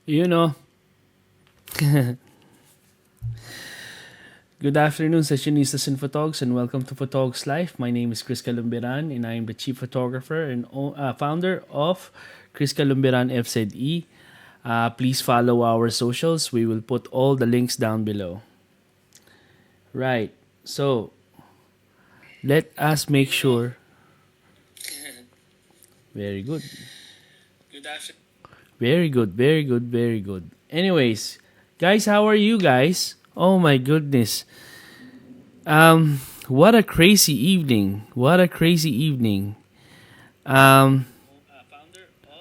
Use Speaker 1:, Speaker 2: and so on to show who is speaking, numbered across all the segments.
Speaker 1: You know, good afternoon, sessionistas and photogs, and welcome to Photogs Life. My name is Chris Calumberan, and I am the chief photographer and founder of Chris Calumberan FZE. Please follow our socials. We will put all the links down below. Right. So let us make sure. Very good. Very good. Very good. Very good. Anyways, guys, how are you guys? Oh my goodness. What a crazy evening. What a crazy evening. Um,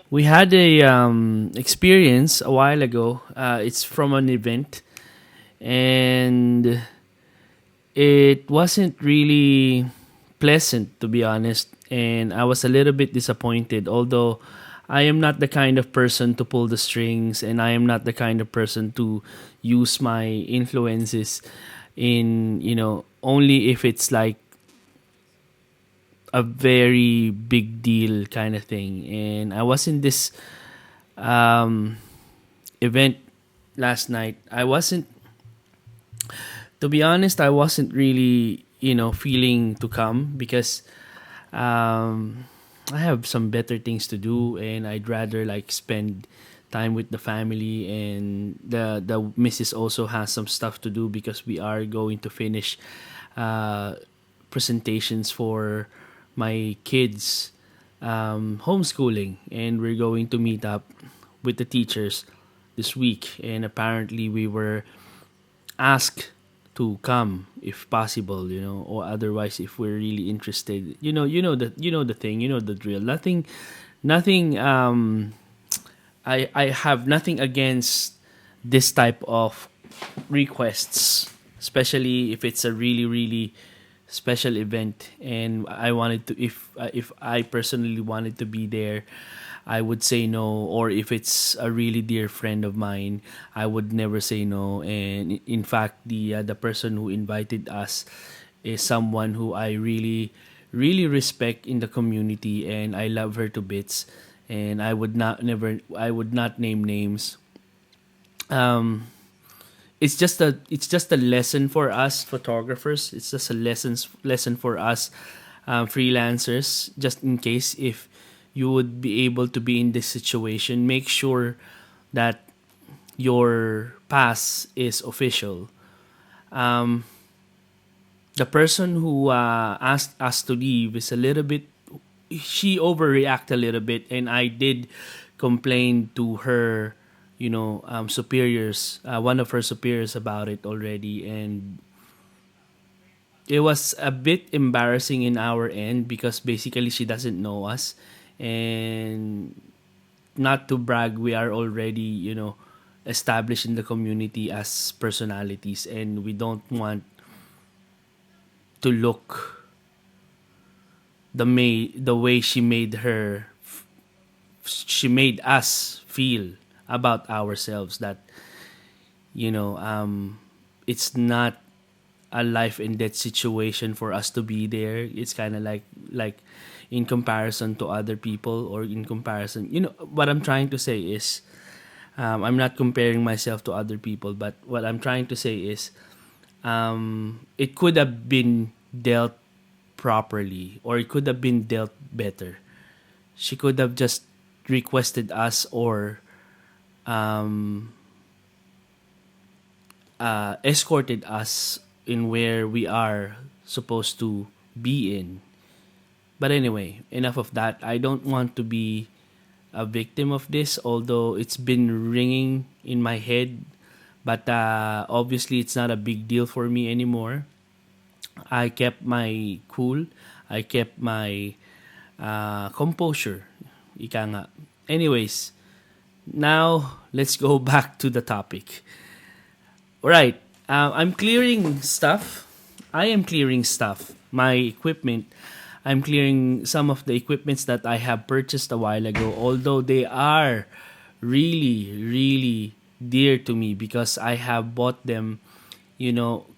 Speaker 1: we had a experience a while ago. It's from an event, and it wasn't really pleasant, to be honest. And I was a little bit disappointed, although I am not the kind of person to pull the strings, and I am not the kind of person to use my influences in, only if it's like a very big deal kind of thing. And I was in this um, event last night. To be honest, I wasn't really, feeling to come because um, I have some better things to do, and I'd rather like spend time with the family. And the missus also has some stuff to do because we are going to finish uh, presentations for my kids homeschooling, and we're going to meet up with the teachers this week. And apparently we were asked to come if possible, or otherwise if we're really interested. The thing, the drill. Nothing I have nothing against this type of requests, especially if it's a really really special event. And I wanted to, if I personally wanted to be there, I would say no. Or if it's a really dear friend of mine, I would never say no. And in fact, the person who invited us is someone who I really really respect in the community, and I love her to bits. And I would not name names. um it's just a lesson for us photographers. It's just a lesson for us freelancers. Just in case if you would be able to be in this situation, make sure that your pass is official. Um, the person who asked us to leave is a little bit. She overreacted a little bit, and I did complain to her, superiors, one of her superiors about it already. And it was a bit embarrassing in our end because basically she doesn't know us. And not to brag, we are already, established in the community as personalities, and we don't want to look the way she made us feel about ourselves, that it's not a life and death situation for us to be there. It's kind of like in comparison to other people, or in comparison, what I'm trying to say is, I'm not comparing myself to other people, but what I'm trying to say is, it could have been dealt properly, or it could have been dealt better. She could have just requested us, or um, escorted us in where we are supposed to be in. But anyway, enough of that. I don't want to be a victim of this, although it's been ringing in my head. But obviously, it's not a big deal for me anymore. I kept my cool. I kept my composure. Ika nga. Anyways, now let's go back to the topic. Alright, I'm clearing stuff. I am clearing stuff. My equipment. I'm clearing some of the equipments that I have purchased a while ago, although they are really, really dear to me because I have bought them,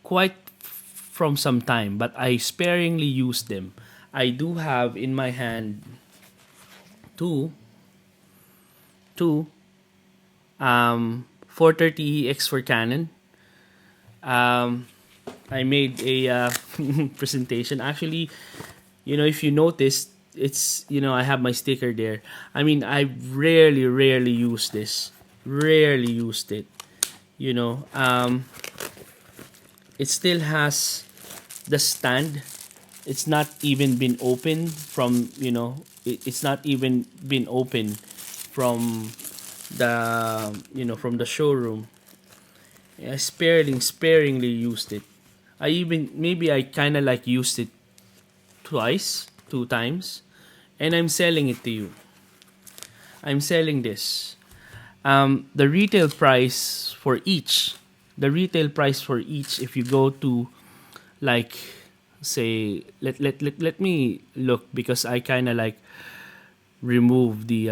Speaker 1: quite from some time, but I sparingly use them. I do have in my hand two, two 430EX for Canon. Um, I made a presentation. Actually, if you noticed, it's I have my sticker there. I mean, I rarely use this. Rarely used it. You know, it still has the stand. It's not even been open from it's not even been open from from the showroom. I sparingly used it. I even maybe I kind of like used it twice, two times, and I'm selling it to you. I'm selling this. The retail price for each, if you go to like say let me look because I kind of like remove the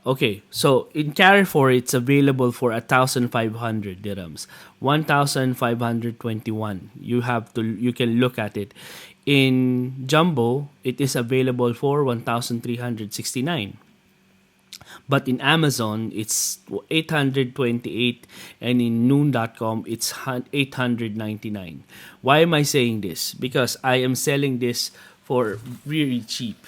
Speaker 1: okay, so in Carrefour it's available for 1,500 dirhams, 1,521. You can look at it. In Jumbo, it is available for 1,369. But in Amazon, it's 828, and in noon.com, it's 899. Why am I saying this? Because I am selling this for really cheap.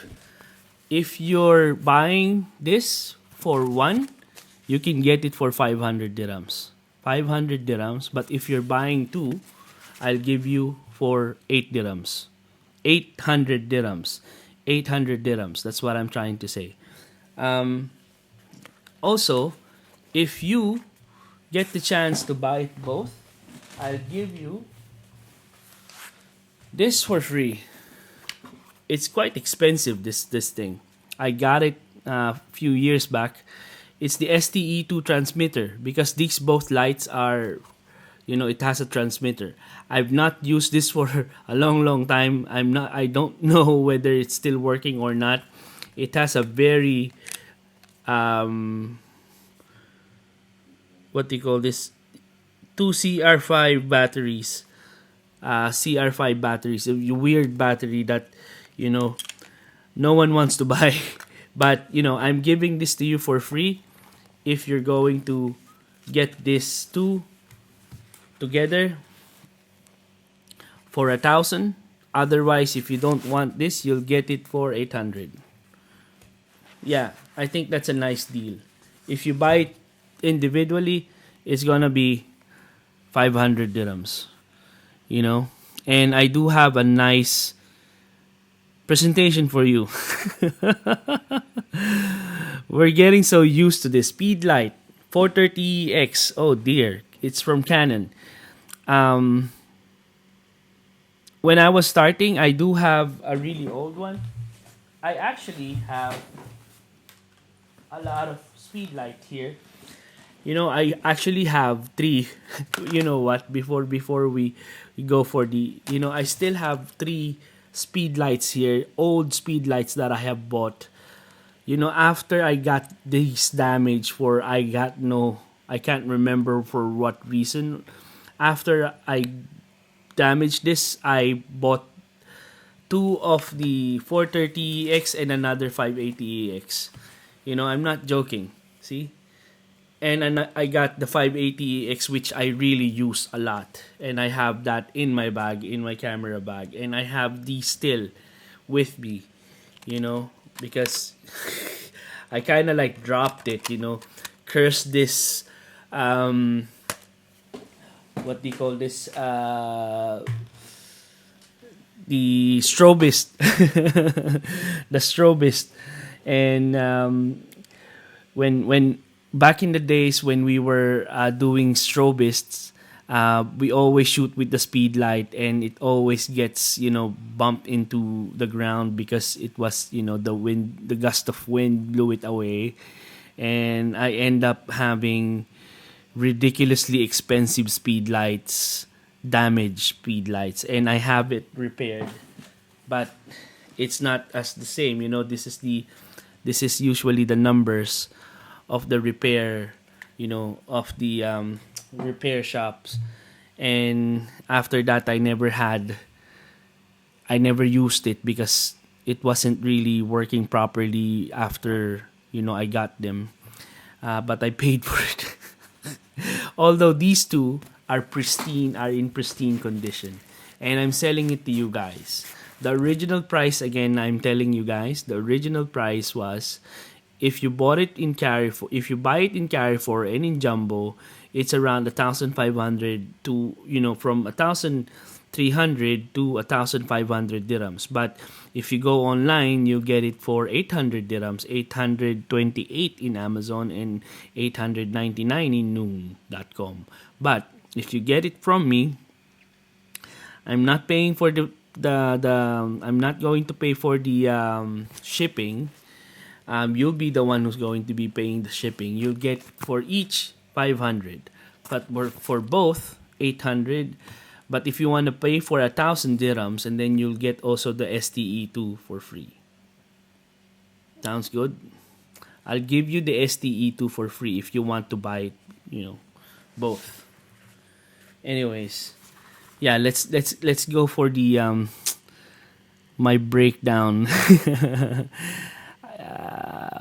Speaker 1: If you're buying this for one, you can get it for 500 dirhams. 500 dirhams. But if you're buying two, I'll give you for 8 dirhams. 800 dirhams. 800 dirhams. That's what I'm trying to say. Also, if you get the chance to buy it both, I'll give you this for free. It's quite expensive, this thing. I got it a few years back. It's the STE2 transmitter because these both lights are, it has a transmitter. I've not used this for a long time. I don't know whether it's still working or not. It has a very what do you call this? Two CR5 batteries. CR5 batteries. A weird battery that, no one wants to buy. But, I'm giving this to you for free if you're going to get this two together for 1,000. Otherwise, if you don't want this, you'll get it for 800. Yeah, I think that's a nice deal. If you buy it individually, it's gonna be 500 dirhams. And I do have a nice presentation for you. We're getting so used to this Speedlight 430X. Oh dear, it's from Canon. When I was starting, I do have a really old one. I actually have a lot of Speedlight here. I actually have three. You know what? Before we go for I still have three speed lights here, old speed lights that I have bought. After I got these damaged I can't remember for what reason. After I damaged this, I bought two of the 430X and another 580X. I'm not joking. See? And I got the 580X, which I really use a lot. And I have that in my bag, in my camera bag. And I have these still with me, because I kind of like dropped it, cursed this, what do you call this? The strobist. The strobist. And when back in the days when we were doing strobists, we always shoot with the speed light, and it always gets bumped into the ground because it was the gust of wind blew it away, and I end up having ridiculously expensive speed lights, damaged speed lights, and I have it repaired, but it's not as the same. This is usually the numbers of the repair, of the repair shops. And after that, I never used it because it wasn't really working properly after I got them, but I paid for it. Although these two are in pristine condition, and I'm selling it to you guys. The original price, again, I'm telling you guys, the original price was, if you bought it in Carrefour, if you buy it in Carrefour and in Jumbo, it's around 1,500 to, from 1,300 to 1,500 dirhams. But if you go online, you get it for 800 dirhams, 828 in Amazon, and 899 in Noon.com. But if you get it from me, I'm not paying for the I'm not going to pay for the shipping. You'll be the one who's going to be paying the shipping. You'll get for each 500, but for both 800. But if you want to pay for 1,000 dirhams, and then you'll get also the STE2 for free. Sounds good. I'll give you the STE2 for free if you want to buy it. Both. Anyways, yeah. Let's go for the my breakdown.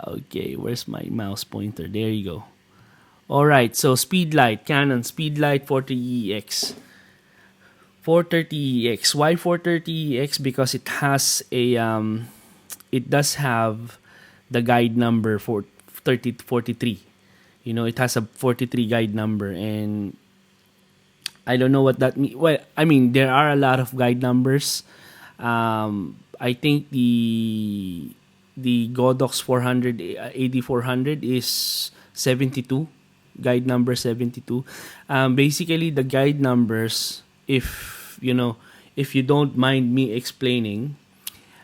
Speaker 1: Okay, where's my mouse pointer? There you go. All right, so Speedlight, Canon Speedlight 40EX. 430EX. Why 430EX? Because it does have the guide number for 43. It has a 43 guide number, and I don't know what that means. Well, I mean, there are a lot of guide numbers. I think the Godox 400 8400 is 72, guide number 72. Basically, the guide numbers, if you don't mind me explaining,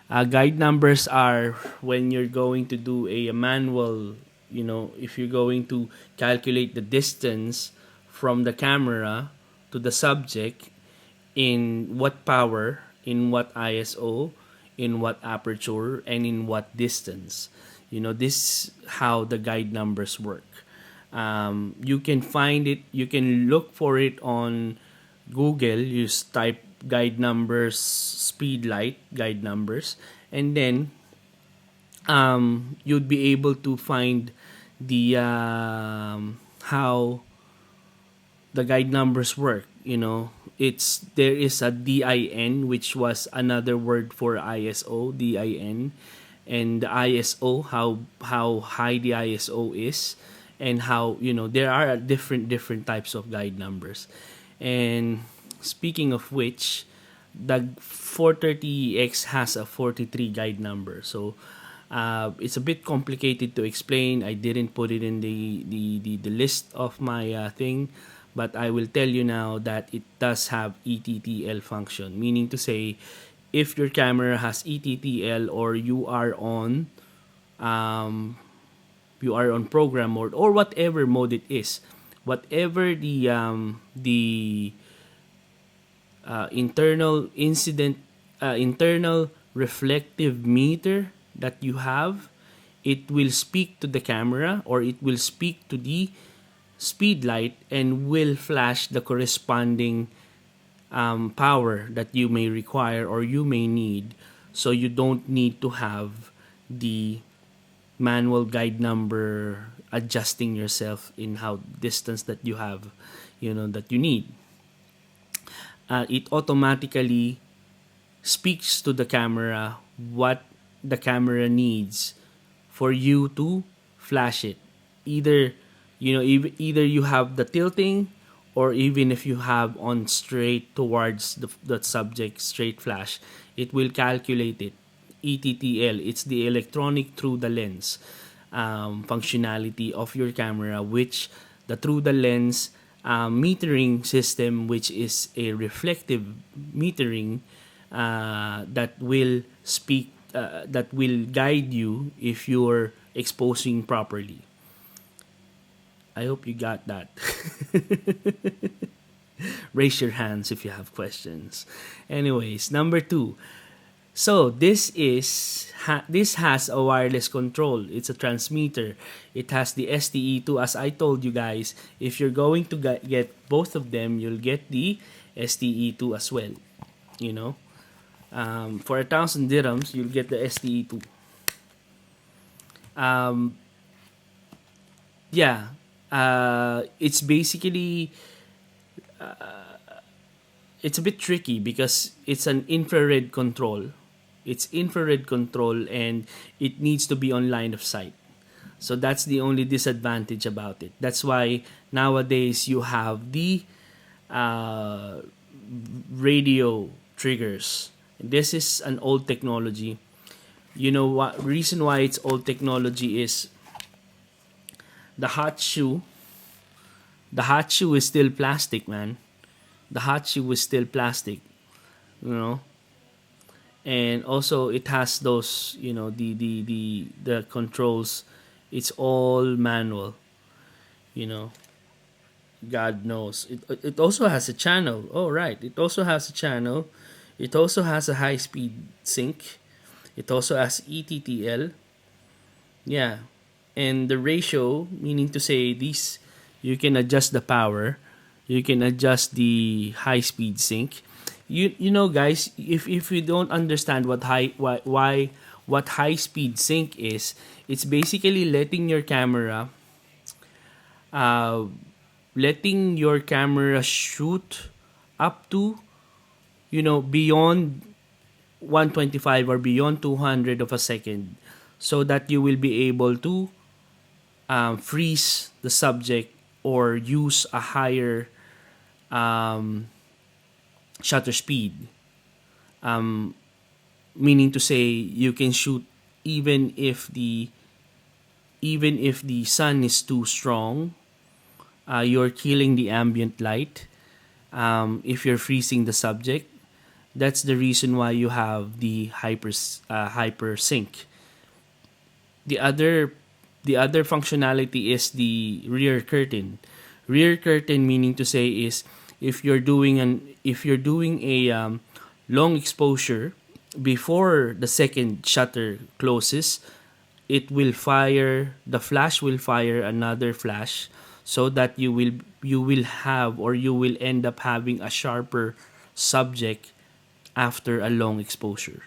Speaker 1: guide numbers are when you're going to do a manual, if you're going to calculate the distance from the camera to the subject, in what power, in what ISO, in what aperture, and in what distance. This is how the guide numbers work. You can find it, you can look for it on Google. You type guide numbers, Speedlight guide numbers, and then you'd be able to find the how the guide numbers work. There is a DIN, which was another word for ISO, DIN, and the ISO, how high the ISO is, and how there are different types of guide numbers. And speaking of which, the 430X has a 43 guide number, so it's a bit complicated to explain. I didn't put it in the list of my thing, but I will tell you now that it does have ETTL function, meaning to say, if your camera has ETTL, or you are on program mode, or whatever mode it is, whatever the internal reflective meter that you have, it will speak to the camera, or it will speak to the speed light, and will flash the corresponding power that you may require or you may need. So you don't need to have the manual guide number adjusting yourself in how distance that you have, that you need. It automatically speaks to the camera what the camera needs for you to flash it. Either either you have the tilting, or even if you have on straight towards the subject, straight flash, it will calculate it. ETTL, it's the electronic through the lens functionality of your camera, which the through the lens metering system, which is a reflective metering, that will that will guide you if you're exposing properly. I hope you got that. Raise your hands if you have questions. Anyways, number 2. So this has a wireless control. It's a transmitter. It has the STE2. As I told you guys, if you're going to get both of them, you'll get the STE2 as well. For 1,000 dirhams, you'll get the STE2. Yeah, it's basically, it's a bit tricky because it's an infrared control. It's infrared control, and it needs to be on line of sight. So that's the only disadvantage about it. That's why nowadays you have the uh, radio triggers. This is an old technology. You know what? Reason why it's old technology is the hot shoe. The hot shoe is still plastic, man. The hot shoe is still plastic. You know, and also it has those, the controls. It's all manual. You know, God knows. It also has a channel. Oh, right. It also has a channel. It also has a high speed sync. It also has ETTL. Yeah. And the ratio, meaning to say these, you can adjust the power. You can adjust the high speed sync. You know, guys, if you don't understand what high speed sync is, it's basically uh letting your camera shoot up to, beyond 125 or beyond 200 of a second, so that you will be able to freeze the subject or use a higher um, shutter speed. Meaning to say, you can shoot even if the even if the sun is too strong. You're killing the ambient light. If you're freezing the subject, that's the reason why you have the hyper sync. The other the other functionality is the rear curtain. Rear curtain, meaning to say, is if you're doing a long exposure before the second shutter closes, the flash will fire another flash, so that you will have, or you will end up having, a sharper subject after a long exposure.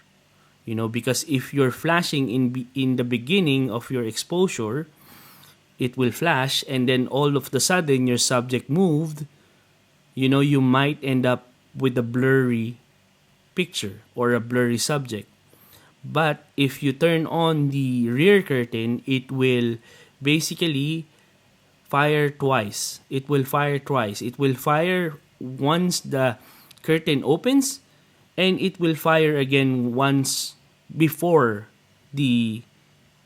Speaker 1: Because if you're flashing in the beginning of your exposure, it will flash, and then all of the sudden your subject moved. You might end up with a blurry picture or a blurry subject. But if you turn on the rear curtain, it will basically fire twice. It will fire once the curtain opens, and it will fire again once before the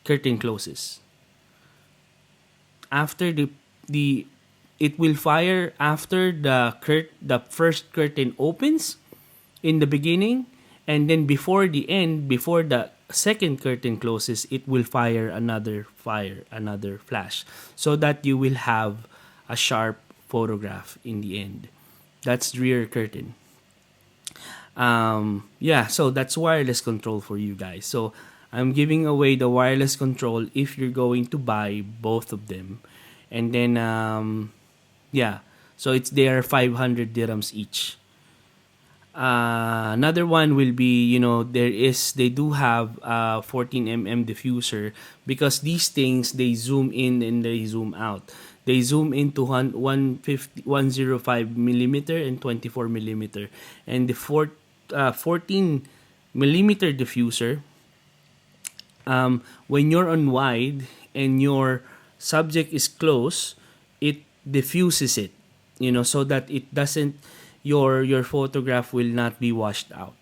Speaker 1: curtain closes. After the It will fire after the first curtain opens in the beginning, and then before the second curtain closes, it will fire another flash, so that you will have a sharp photograph in the end. That's rear curtain. Yeah, so that's wireless control for you guys. So I'm giving away the wireless control if you're going to buy both of them. And then yeah, so they are 500 dirhams each. Another one will be, they do have 14 diffuser, because these things, they zoom in and they zoom out. They zoom into 105 millimeter and 24 millimeter, and the 14 millimeter diffuser, when you're on wide and your subject is close, it diffuses it, so that it doesn't your photograph will not be washed out.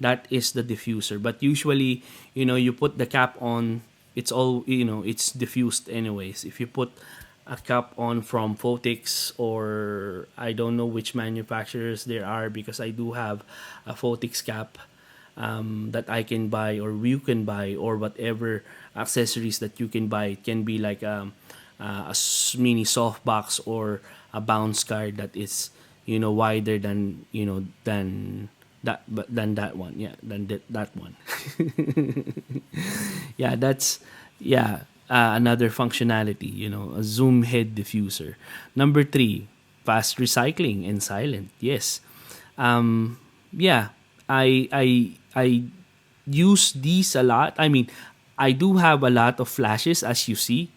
Speaker 1: That is the diffuser. But usually, you put the cap on, it's diffused anyways. If you put a cap on from Photix, or I don't know which manufacturers there are, because I do have a Photix cap that I can buy, or you can buy, or whatever accessories that you can buy. It can be like mini softbox, or a bounce card that is, wider than, than that one. Yeah, that one. Yeah, that's yeah another functionality. A zoom head diffuser. Number three, fast recycling and silent. Yes. Yeah, I use these a lot. I mean, I do have a lot of flashes, as you see,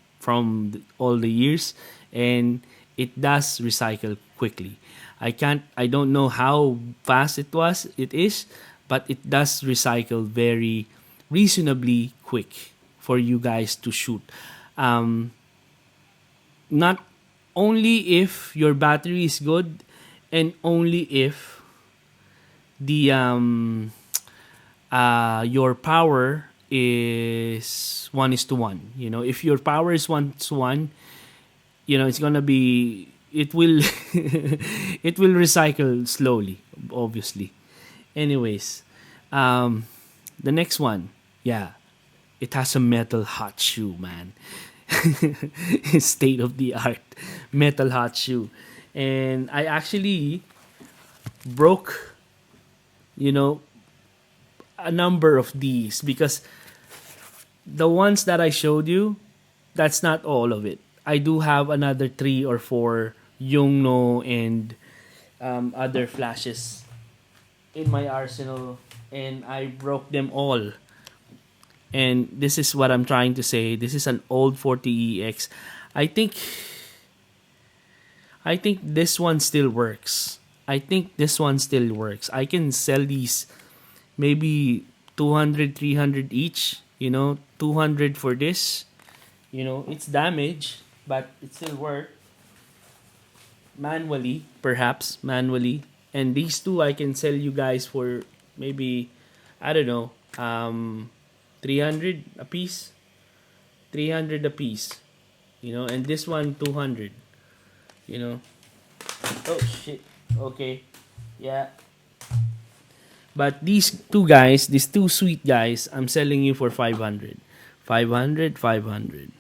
Speaker 1: all the years, and it does recycle quickly. I don't know how fast it is, but it does recycle very reasonably quick for you guys to shoot. Um, Not only if your battery is good, and only if the your power is 1:1. If your power is 1:1, it's gonna be it will it will recycle slowly, obviously. Anyways, um, the next one, yeah, it has a metal hot shoe, man. State of the art metal hot shoe, and I actually broke, you know, a number of these because the ones that I showed you, that's not all of it. I do have another three or four Yongno and other flashes in my arsenal, and I broke them all. And this is what I'm trying to say. This is an old 40EX. I think I think this one still works. I think this one still works. I can sell these maybe 200, 300 each. 200 for this. It's damaged, but it still works. Manually, perhaps, manually. And these two I can sell you guys for maybe, I don't know, 300 a piece. 300 a piece. And this one 200. You know. Oh shit. Okay. Yeah. But these two guys, these two sweet guys, I'm selling you for 500. 500, 500.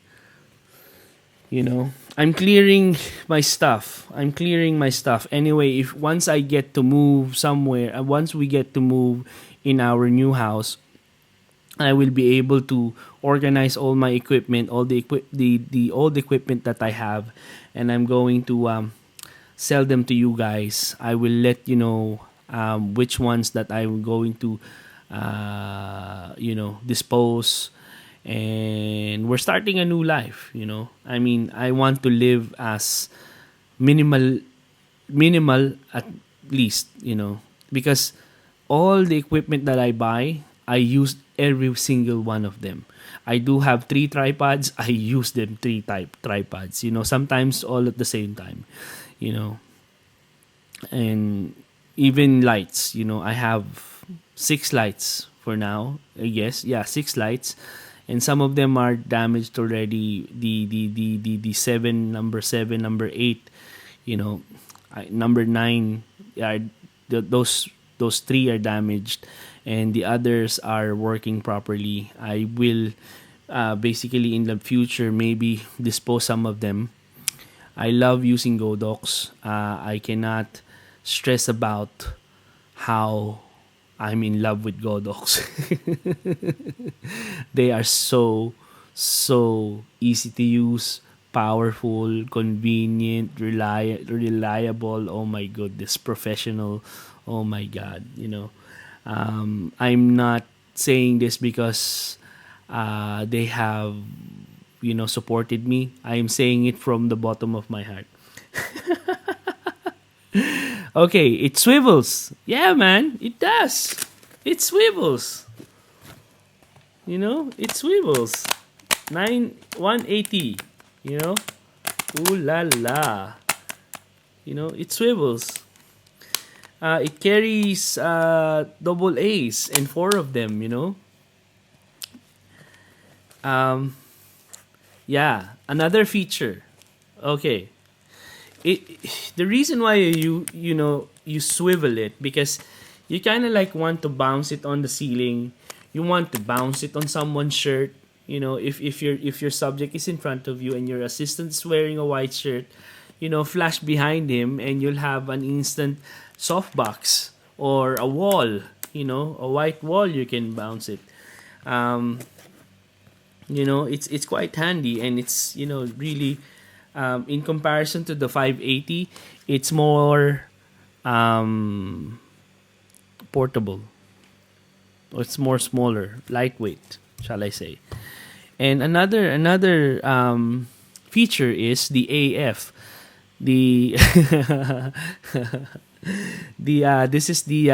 Speaker 1: I'm clearing my stuff. Anyway, if once I get to move somewhere, once we get to move in our new house, I will be able to organize all my equipment, all the old equipment that I have, and I'm going to sell them to you guys. I will let you know which ones that I'm going to dispose, and we're starting a new life. I mean, I want to live as minimal at least, because all the equipment that I buy, I use every single one of them. I do have three tripods. I use them three tripods. Sometimes all at the same time. You know, and even lights. I have six lights for now. I guess, yeah, six lights, and some of them are damaged already. The seven, number seven, number eight. Number nine are those three are damaged, and the others are working properly. I will basically in the future maybe dispose some of them. I love using Godox. I cannot stress about how I'm in love with Godox. They are so easy to use, powerful, convenient, reliable. Oh my goodness, professional. Oh my god, I'm not saying this because they have supported me. I am saying it from the bottom of my heart. Okay, it swivels. Yeah, man, it does. It swivels. It swivels. 180. Ooh la la. It swivels. It carries double A's and four of them. Yeah, another feature. Okay, the reason why you swivel it, because you kind of like want to bounce it on the ceiling. You want to bounce it on someone's shirt. If your subject is in front of you and your assistant is wearing a white shirt, flash behind him and you'll have an instant softbox or a wall. A white wall, you can bounce it. It's quite handy, and it's really in comparison to the 580, it's more portable. It's more smaller, lightweight, shall I say. And another feature is the AF. The this is the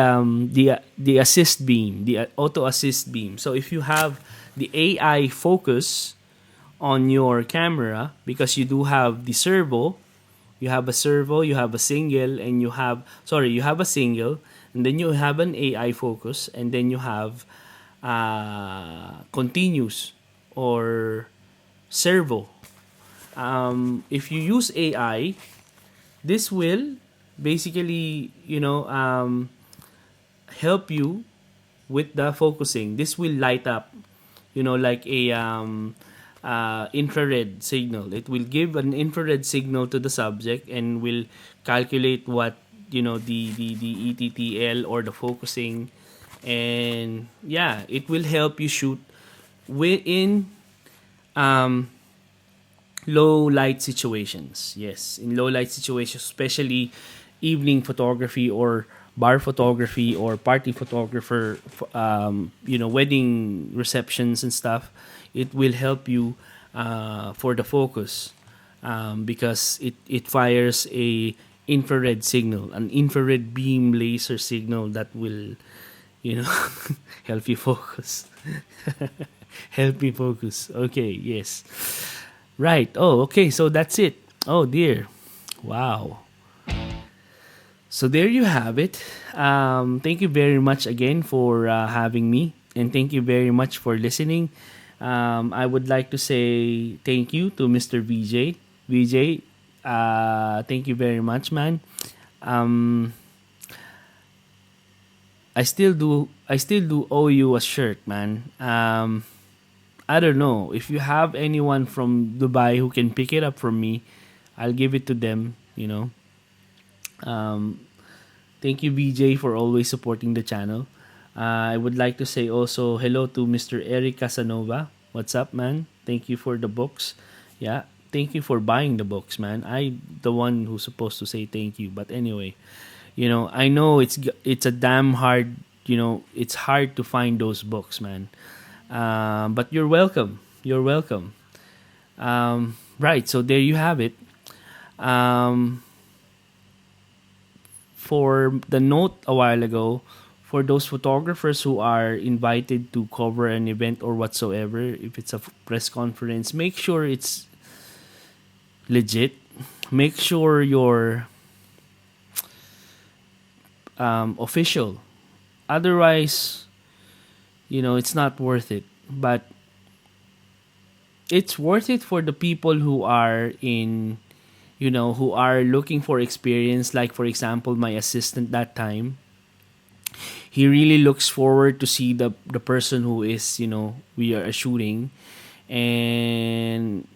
Speaker 1: assist beam, the auto assist beam. So if you have the AI focus on your camera, because you do have the servo, you have a servo, you have a single, and you have a single, and then you have an AI focus, and then you have continuous or servo. If you use AI, this will basically, help you with the focusing. This will light up, like a infrared signal. It will give an infrared signal to the subject and will calculate what, the ETTL or the focusing. And yeah, it will help you shoot within um, low light situations. Yes, in low light situations, especially evening photography or bar photography or party photographer, wedding receptions and stuff. It will help you for the focus, because it fires a infrared signal, an infrared beam laser signal that will, help you focus. Help me focus. Okay, yes. Right. Oh, okay. So that's it. Oh, dear. Wow. So there you have it. Thank you very much again for having me. And thank you very much for listening. I would like to say thank you to Mr. VJ. VJ, thank you very much, man. Um, I still do owe you a shirt, man. I don't know if you have anyone from Dubai who can pick it up from me. I'll give it to them. Um, Thank you, BJ, for always supporting the channel. I would like to say also hello to Mr. Eric Casanova. What's up, man? Thank you for the books. Yeah, thank you for buying the books, man. I the one who's supposed to say thank you, but anyway, I know it's a damn hard. It's hard to find those books, man. But you're welcome. You're welcome. Right. So there you have it. Um, for the note a while ago, for those photographers who are invited to cover an event or whatsoever, if it's a press conference, make sure it's legit. Make sure you're official. Otherwise, it's not worth it. But it's worth it for the people who are who are looking for experience. Like, for example, my assistant that time, he really looks forward to see the person who is, we are shooting. And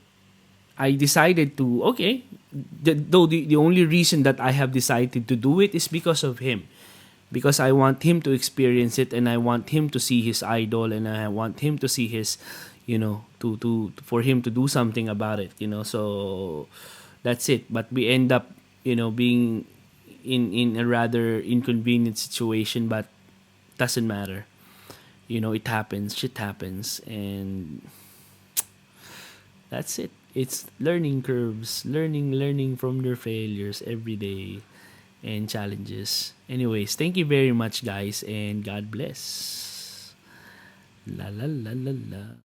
Speaker 1: I decided to, okay, the only reason that I have decided to do it is because of him, because I want him to experience it, and I want him to see his idol, and I want him to see his, to for him to do something about it. So that's it. But we end up, being in a rather inconvenient situation, but doesn't matter. It happens. Shit happens, and that's it. It's learning curves, learning from your failures every day, and challenges. Anyways, thank you very much, guys, and God bless. La la la la la.